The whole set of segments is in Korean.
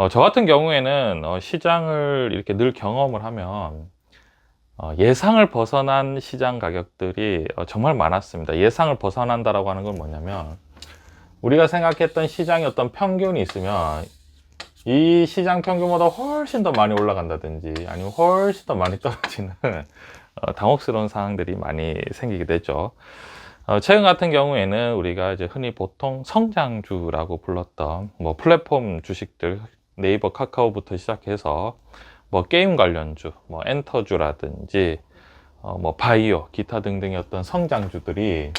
저 같은 경우에는 시장을 이렇게 늘 경험을 하면 예상을 벗어난 시장 가격들이 정말 많았습니다. 예상을 벗어난다라고 하는 건 뭐냐면, 우리가 생각했던 시장의 어떤 평균이 있으면 이 시장 평균보다 훨씬 더 많이 올라간다든지 아니면 훨씬 더 많이 떨어지는 당혹스러운 상황들이 많이 생기게 되죠. 최근 같은 경우에는 우리가 이제 흔히 보통 성장주라고 불렀던 뭐 플랫폼 주식들, 네이버, 카카오부터 시작해서 뭐 게임 관련주, 뭐 엔터주라든지 뭐 바이오, 기타 등등의 어떤 성장주들이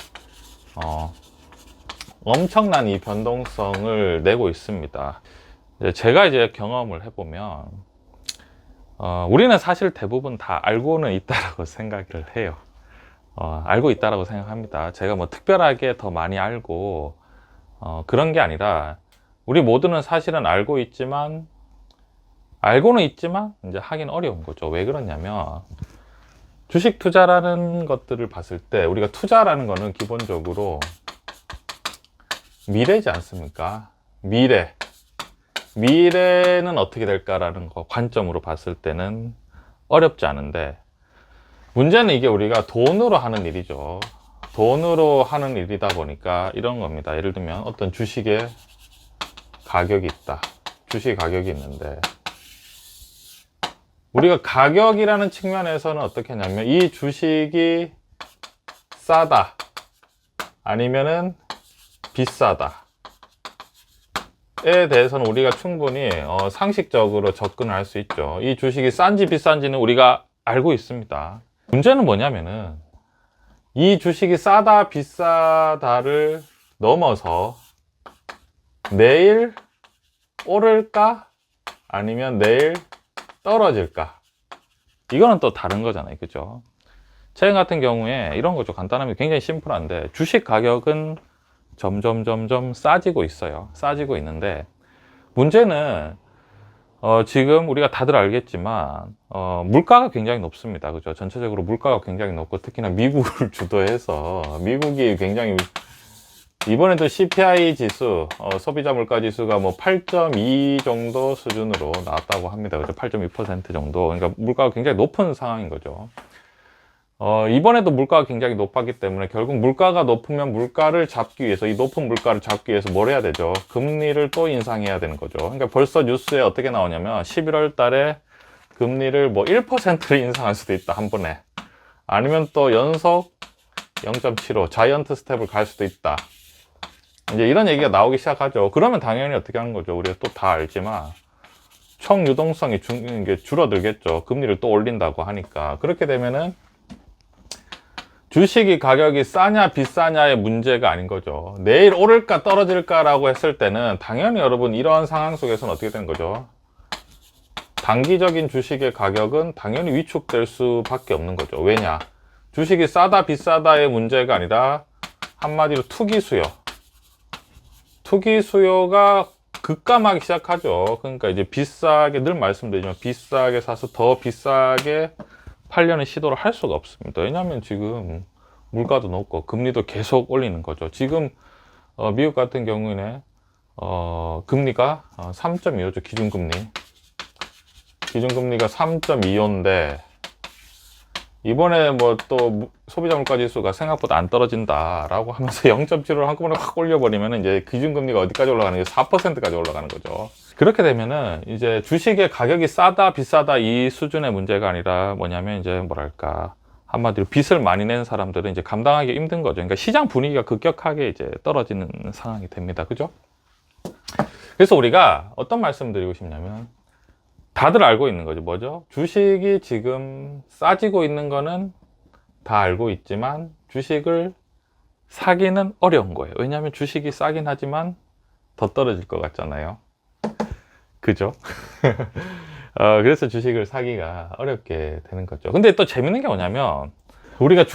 엄청난 이 변동성을 내고 있습니다. 제가 이제 경험을 해보면 우리는 사실 대부분 다 알고는 있다라고 생각을 해요. 알고 있다라고 생각합니다. 제가 뭐 특별하게 더 많이 알고 그런 게 아니라, 우리 모두는 사실은 알고는 있지만 이제 하긴 어려운 거죠. 왜 그러냐면, 주식 투자라는 것들을 봤을 때 우리가 투자라는 거는 기본적으로 미래지 않습니까? 미래는 어떻게 될까라는 거 관점으로 봤을 때는 어렵지 않은데, 문제는 이게 우리가 돈으로 하는 일이죠. 돈으로 하는 일이다 보니까 이런 겁니다. 예를 들면 어떤 주식의 가격이 있다. 주식 가격이 있는데, 우리가 가격이라는 측면에서는 어떻게 하냐면, 이 주식이 싸다 아니면은 비싸다 에 대해서는 우리가 충분히 상식적으로 접근을 할 수 있죠. 이 주식이 싼지 비싼지는 우리가 알고 있습니다. 문제는 뭐냐면은, 이 주식이 싸다 비싸다를 넘어서 내일 오를까 아니면 내일 떨어질까, 이거는 또 다른 거잖아요. 그죠? 최근 같은 경우에 이런 거죠. 간단하면 굉장히 심플한데, 주식 가격은 점점 싸지고 있어요. 싸지고 있는데, 문제는 지금 우리가 다들 알겠지만 물가가 굉장히 높습니다. 그죠? 전체적으로 물가가 굉장히 높고, 특히나 미국을 주도해서 미국이 굉장히, 이번에도 CPI 지수, 소비자 물가 지수가 뭐 8.2 정도 수준으로 나왔다고 합니다. 그죠? 8.2% 정도. 그러니까 물가가 굉장히 높은 상황인 거죠. 이번에도 물가가 굉장히 높았기 때문에, 결국 물가가 높으면 물가를 잡기 위해서, 이 높은 물가를 잡기 위해서 뭘 해야 되죠? 금리를 또 인상해야 되는 거죠. 그러니까 벌써 뉴스에 어떻게 나오냐면, 11월 달에 금리를 뭐 1%를 인상할 수도 있다, 한 번에. 아니면 또 연속 0.75 자이언트 스텝을 갈 수도 있다. 이제 이런 얘기가 나오기 시작하죠. 그러면 당연히 어떻게 하는 거죠? 우리가 또 다 알지만 총 유동성이 줄어들겠죠. 금리를 또 올린다고 하니까. 그렇게 되면은 주식이 가격이 싸냐 비싸냐의 문제가 아닌 거죠. 내일 오를까 떨어질까라고 했을 때는 당연히 여러분, 이러한 상황 속에서는 어떻게 되는 거죠? 단기적인 주식의 가격은 당연히 위축될 수밖에 없는 거죠. 왜냐? 주식이 싸다 비싸다의 문제가 아니라 한마디로 투기 수요가 급감하기 시작하죠. 그러니까 이제 비싸게, 늘 말씀드리지만 비싸게 사서 더 비싸게 팔려는 시도를 할 수가 없습니다. 왜냐하면 지금 물가도 높고 금리도 계속 올리는 거죠. 지금 미국 같은 경우에는 금리가 3.25죠. 기준금리가 3.25인데, 이번에 뭐 또 소비자 물가 지수가 생각보다 안 떨어진다라고 하면서 0.75를 한꺼번에 확 올려버리면 이제 기준금리가 어디까지 올라가는 게 4%까지 올라가는 거죠. 그렇게 되면은 이제 주식의 가격이 싸다 비싸다 이 수준의 문제가 아니라 뭐냐면, 이제 뭐랄까, 한마디로 빚을 많이 낸 사람들은 이제 감당하기 힘든 거죠. 그러니까 시장 분위기가 급격하게 이제 떨어지는 상황이 됩니다. 그죠? 그래서 우리가 어떤 말씀 드리고 싶냐면, 다들 알고 있는 거죠. 뭐죠? 주식이 지금 싸지고 있는 거는 다 알고 있지만 주식을 사기는 어려운 거예요. 왜냐하면 주식이 싸긴 하지만 더 떨어질 것 같잖아요. 그죠? 그래서 주식을 사기가 어렵게 되는 거죠. 근데 또 재밌는 게 뭐냐면, 우리가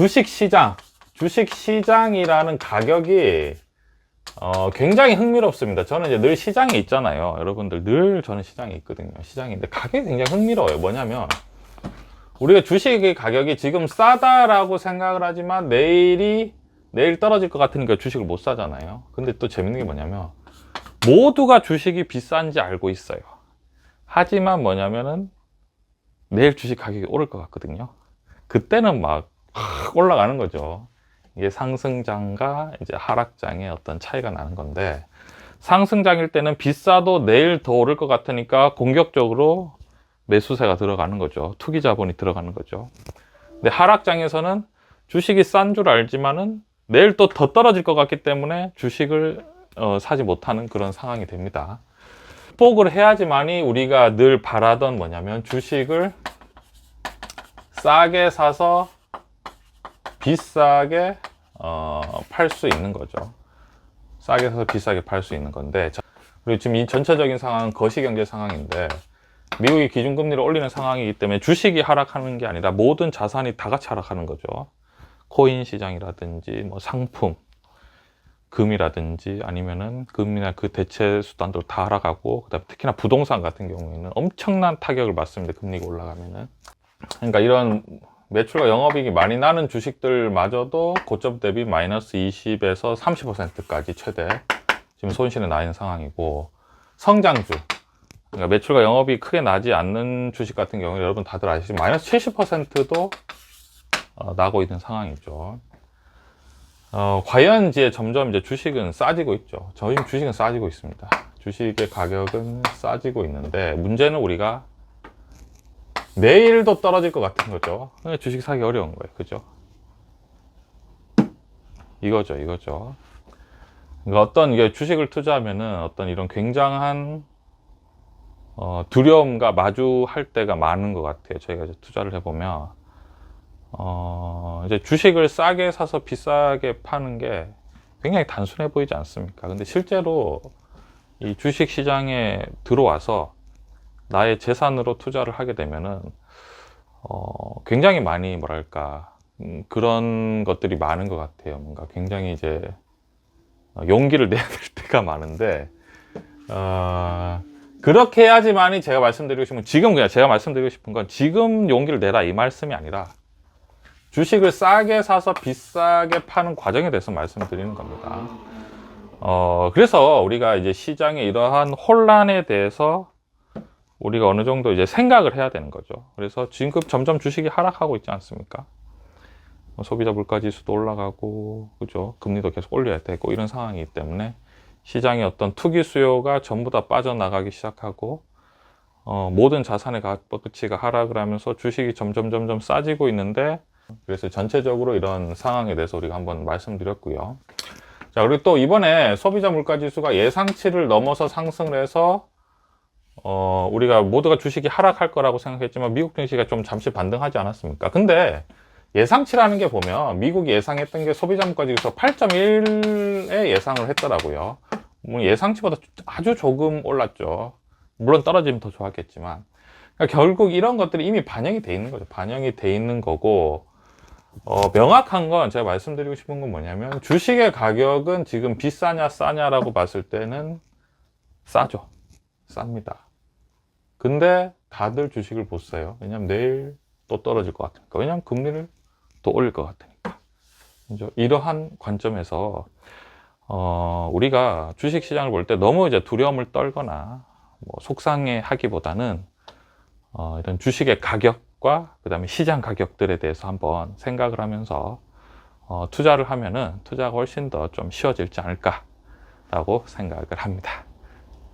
주식시장이라는 가격이 굉장히 흥미롭습니다. 저는 이제 늘 시장에 있잖아요. 여러분들, 늘 저는 시장에 있거든요. 시장인데 가격이 굉장히 흥미로워요. 뭐냐면, 우리가 주식의 가격이 지금 싸다라고 생각을 하지만 내일 떨어질 것 같으니까 주식을 못 사잖아요. 근데 또 재밌는 게 뭐냐면, 모두가 주식이 비싼지 알고 있어요. 하지만 뭐냐면은 내일 주식 가격이 오를 것 같거든요. 그때는 막 올라가는 거죠. 이게 상승장과 이제 하락장의 어떤 차이가 나는 건데, 상승장일 때는 비싸도 내일 더 오를 것 같으니까 공격적으로 매수세가 들어가는 거죠. 투기 자본이 들어가는 거죠. 근데 하락장에서는 주식이 싼 줄 알지만은 내일 또 더 떨어질 것 같기 때문에 주식을 사지 못하는 그런 상황이 됩니다. 극복을 해야지만이 우리가 늘 바라던 뭐냐면 주식을 싸게 사서 비싸게 팔 수 있는 거죠. 싸게 사서 비싸게 팔 수 있는 건데, 그리고 지금 이 전체적인 상황은 거시경제 상황인데 미국이 기준금리를 올리는 상황이기 때문에 주식이 하락하는 게 아니라 모든 자산이 다 같이 하락하는 거죠. 코인 시장이라든지 뭐 상품, 금이라든지 아니면은 금이나 그 대체 수단도 다 하락하고, 그다음에 특히나 부동산 같은 경우에는 엄청난 타격을 받습니다. 금리가 올라가면은. 그러니까 이런 매출과 영업이익이 많이 나는 주식들마저도 고점 대비 마이너스 20에서 30%까지 최대 지금 손실이 나 있는 상황이고, 성장주, 그러니까 매출과 영업이 크게 나지 않는 주식 같은 경우는 여러분 다들 아시지만 마이너스 70%도 나고 있는 상황이죠. 과연 이제 점점 이제 주식은 싸지고 있죠. 저희 주식은 싸지고 있습니다. 주식의 가격은 싸지고 있는데, 문제는 우리가 내일도 떨어질 것 같은 거죠. 주식 사기 어려운 거예요. 그죠? 이거죠. 그러니까 어떤 이게 주식을 투자하면은 어떤 이런 굉장한 두려움과 마주할 때가 많은 것 같아요. 저희가 이제 투자를 해보면 이제 주식을 싸게 사서 비싸게 파는 게 굉장히 단순해 보이지 않습니까? 근데 실제로 이 주식 시장에 들어와서 나의 재산으로 투자를 하게 되면은 굉장히 많이 뭐랄까 그런 것들이 많은 것 같아요. 뭔가 굉장히 이제 용기를 내야 될 때가 많은데, 그렇게 해야지만이 제가 말씀드리고 싶은 건, 지금 그냥 제가 말씀드리고 싶은 건 지금 용기를 내라 이 말씀이 아니라 주식을 싸게 사서 비싸게 파는 과정에 대해서 말씀드리는 겁니다. 그래서 우리가 이제 시장의 이러한 혼란에 대해서 우리가 어느 정도 이제 생각을 해야 되는 거죠. 그래서 지금 점점 주식이 하락하고 있지 않습니까? 소비자 물가 지수도 올라가고, 그죠? 금리도 계속 올려야 되고, 이런 상황이기 때문에 시장의 어떤 투기 수요가 전부 다 빠져나가기 시작하고, 모든 자산의 가치가 하락을 하면서 주식이 점점 싸지고 있는데, 그래서 전체적으로 이런 상황에 대해서 우리가 한번 말씀드렸고요. 자, 그리고 또 이번에 소비자 물가 지수가 예상치를 넘어서 상승을 해서 우리가 모두가 주식이 하락할 거라고 생각했지만 미국 증시가 좀 잠시 반등하지 않았습니까? 근데 예상치라는 게 보면 미국이 예상했던 게 소비자 물가 지수 8.1에 예상을 했더라고요. 뭐 예상치보다 아주 조금 올랐죠. 물론 떨어지면 더 좋았겠지만. 그러니까 결국 이런 것들이 이미 반영이 돼 있는 거죠. 반영이 돼 있는 거고, 명확한 건 제가 말씀드리고 싶은 건 뭐냐면, 주식의 가격은 지금 비싸냐 싸냐라고 봤을 때는 싸죠. 쌉니다. 근데 다들 주식을 못 사요. 왜냐면 내일 또 떨어질 것 같으니까. 왜냐면 금리를 또 올릴 것 같으니까. 그죠? 이러한 관점에서 우리가 주식 시장을 볼 때 너무 이제 두려움을 떨거나 뭐 속상해 하기보다는 이런 주식의 가격과 그 다음에 시장 가격들에 대해서 한번 생각을 하면서 투자를 하면은 투자가 훨씬 더 좀 쉬워지지 않을까라고 생각을 합니다.